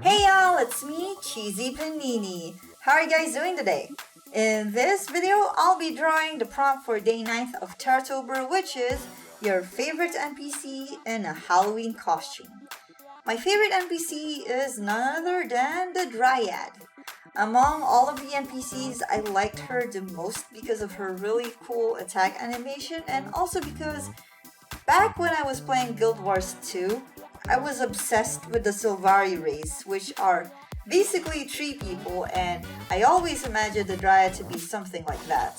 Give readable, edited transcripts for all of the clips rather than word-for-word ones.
Hey y'all, it's me, CheesyPaninie. How are you guys doing today? In this video, I'll be drawing the prompt for day 9th of Terratober, which is your favorite NPC in a Halloween costume. My favorite NPC is none other than the Dryad. Among all of the NPCs, I liked her the most because of her really cool attack animation and also because back when I was playing Guild Wars 2, I was obsessed with the Sylvari race, which are basically tree people, and I always imagined the Dryad to be something like that.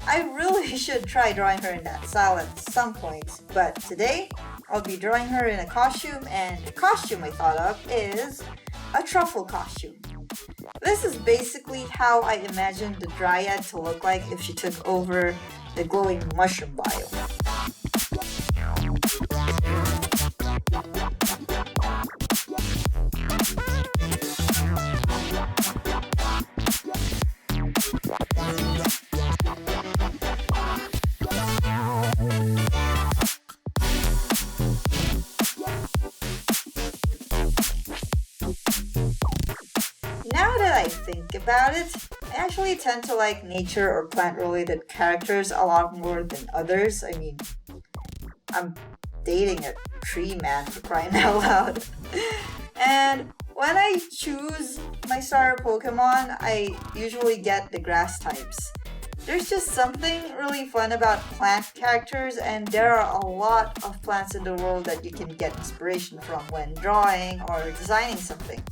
I really should try drawing her in that style at some point, but today I'll be drawing her in a costume, and the costume I thought of is a Truffle costume. This is basically how I imagined the Dryad to look like if she took over the glowing Mushroom Biome. Now that I think about it, I actually tend to like nature or plant related characters a lot more than others. I'm dating a tree man for crying out loud. And when I choose my starter Pokemon, I usually get the grass types. There's just something really fun about plant characters, and there are a lot of plants in the world that you can get inspiration from when drawing or designing something.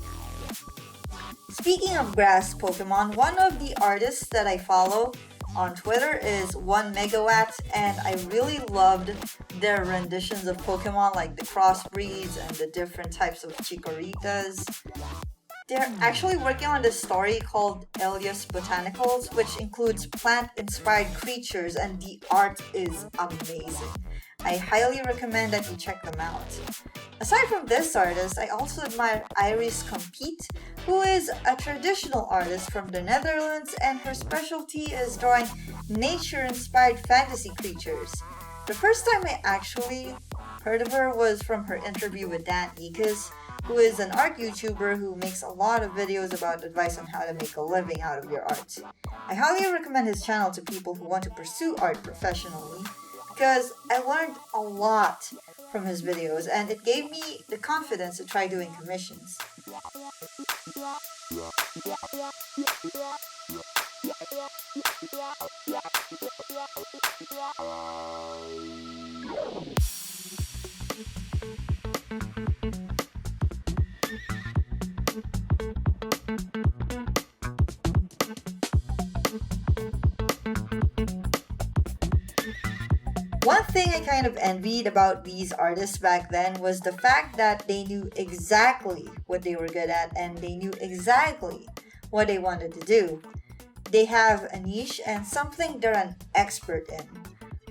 Speaking of grass Pokemon, one of the artists that I follow on Twitter is 1 Megawatt, and I really loved their renditions of Pokemon like the crossbreeds and the different types of Chicoritas. They're actually working on this story called Elias Botanicals, which includes plant-inspired creatures, and the art is amazing. I highly recommend that you check them out. Aside from this artist, I also admire Iris Compete, who is a traditional artist from the Netherlands, and her specialty is drawing nature-inspired fantasy creatures. The first time I actually heard of her was from her interview with Dan Ikas, who is an art YouTuber who makes a lot of videos about advice on how to make a living out of your art. I highly recommend his channel to people who want to pursue art professionally because I learned a lot from his videos and it gave me the confidence to try doing commissions. One thing I kind of envied about these artists back then was the fact that they knew exactly what they were good at and they knew exactly what they wanted to do. They have a niche and something they're an expert in.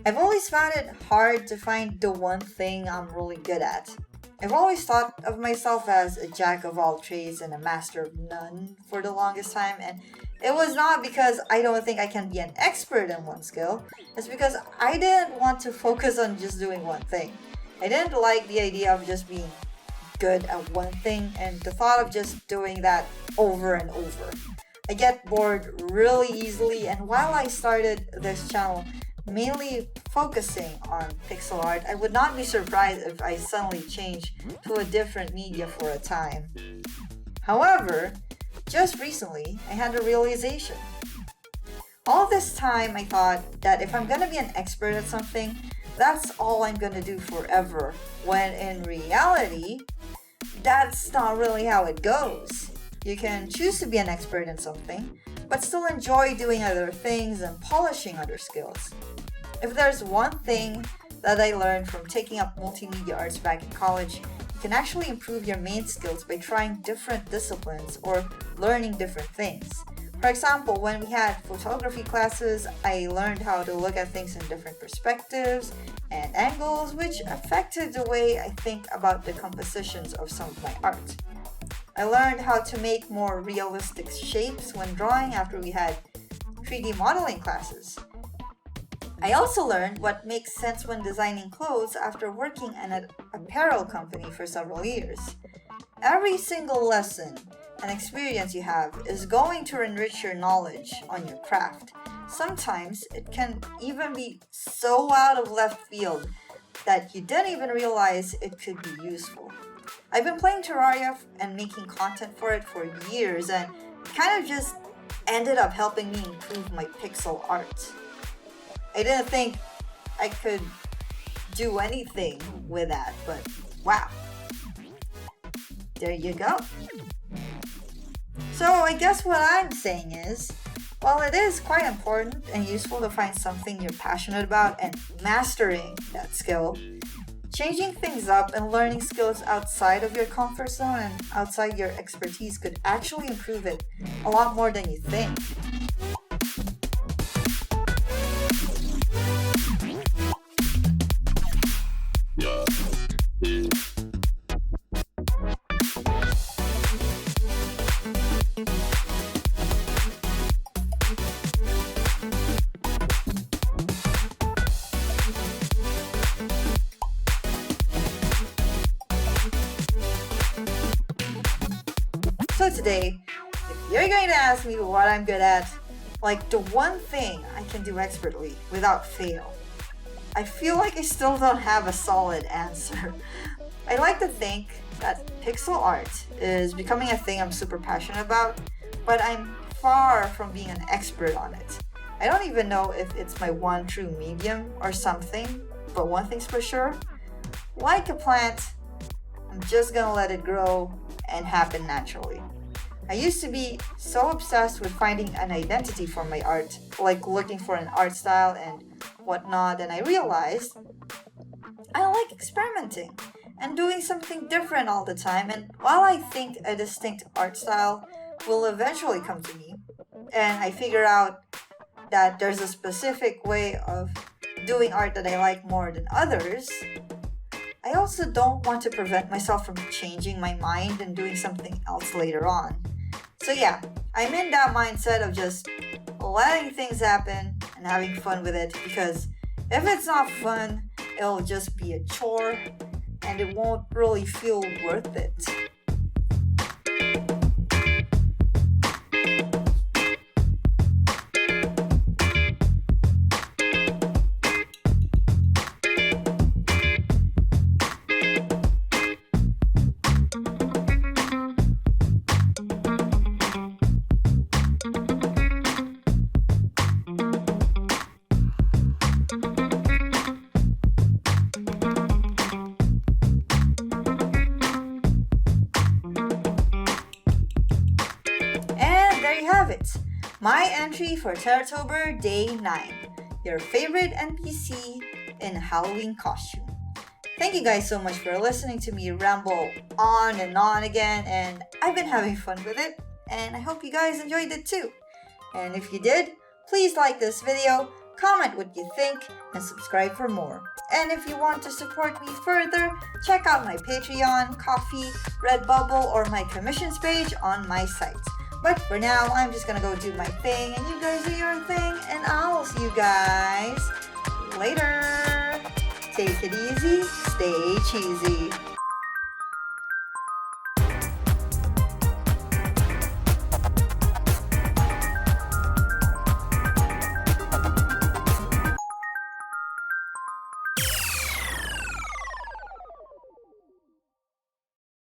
I've always found it hard to find the one thing I'm really good at. I've always thought of myself as a jack of all trades and a master of none for the longest time, and it was not because I don't think I can be an expert in one skill. It's because I didn't want to focus on just doing one thing. I didn't like the idea of just being good at one thing and the thought of just doing that over and over. I get bored really easily, and while I started this channel mainly focusing on pixel art, I would not be surprised if I suddenly change to a different media for a time. However, just recently, I had a realization. All this time, I thought that if I'm gonna be an expert at something, that's all I'm gonna do forever, when in reality, that's not really how it goes. You can choose to be an expert in something, but still enjoy doing other things and polishing other skills. If there's one thing that I learned from taking up multimedia arts back in college, you can actually improve your main skills by trying different disciplines or learning different things. For example, when we had photography classes, I learned how to look at things in different perspectives and angles, which affected the way I think about the compositions of some of my art. I learned how to make more realistic shapes when drawing after we had 3D modeling classes. I also learned what makes sense when designing clothes after working in an apparel company for several years. Every single lesson and experience you have is going to enrich your knowledge on your craft. Sometimes it can even be so out of left field that you didn't even realize it could be useful. I've been playing Terraria and making content for it for years, and it kind of just ended up helping me improve my pixel art. I didn't think I could do anything with that, but wow. There you go. So I guess what I'm saying is, while it is quite important and useful to find something you're passionate about and mastering that skill, changing things up and learning skills outside of your comfort zone and outside your expertise could actually improve it a lot more than you think. So today, if you're going to ask me what I'm good at, like the one thing I can do expertly without fail, I feel like I still don't have a solid answer. I like to think that pixel art is becoming a thing I'm super passionate about, but I'm far from being an expert on it. I don't even know if it's my one true medium or something, but one thing's for sure, like a plant, I'm just gonna let it grow and happen naturally. I used to be so obsessed with finding an identity for my art, like looking for an art style and whatnot, and I realized I like experimenting and doing something different all the time. And while I think a distinct art style will eventually come to me, and I figure out that there's a specific way of doing art that I like more than others, I also don't want to prevent myself from changing my mind and doing something else later on. So yeah, I'm in that mindset of just letting things happen and having fun with it, because if it's not fun, it'll just be a chore and it won't really feel worth it. My entry for Terratober Day 9, your favorite NPC in Halloween costume. Thank you guys so much for listening to me ramble on and on again, and I've been having fun with it, and I hope you guys enjoyed it too. And if you did, please like this video, comment what you think, and subscribe for more. And if you want to support me further, check out my Patreon, Ko-fi, Redbubble, or my commissions page on my site. But for now, I'm just gonna go do my thing, and you guys do your thing, and I'll see you guys later. Take it easy, stay cheesy.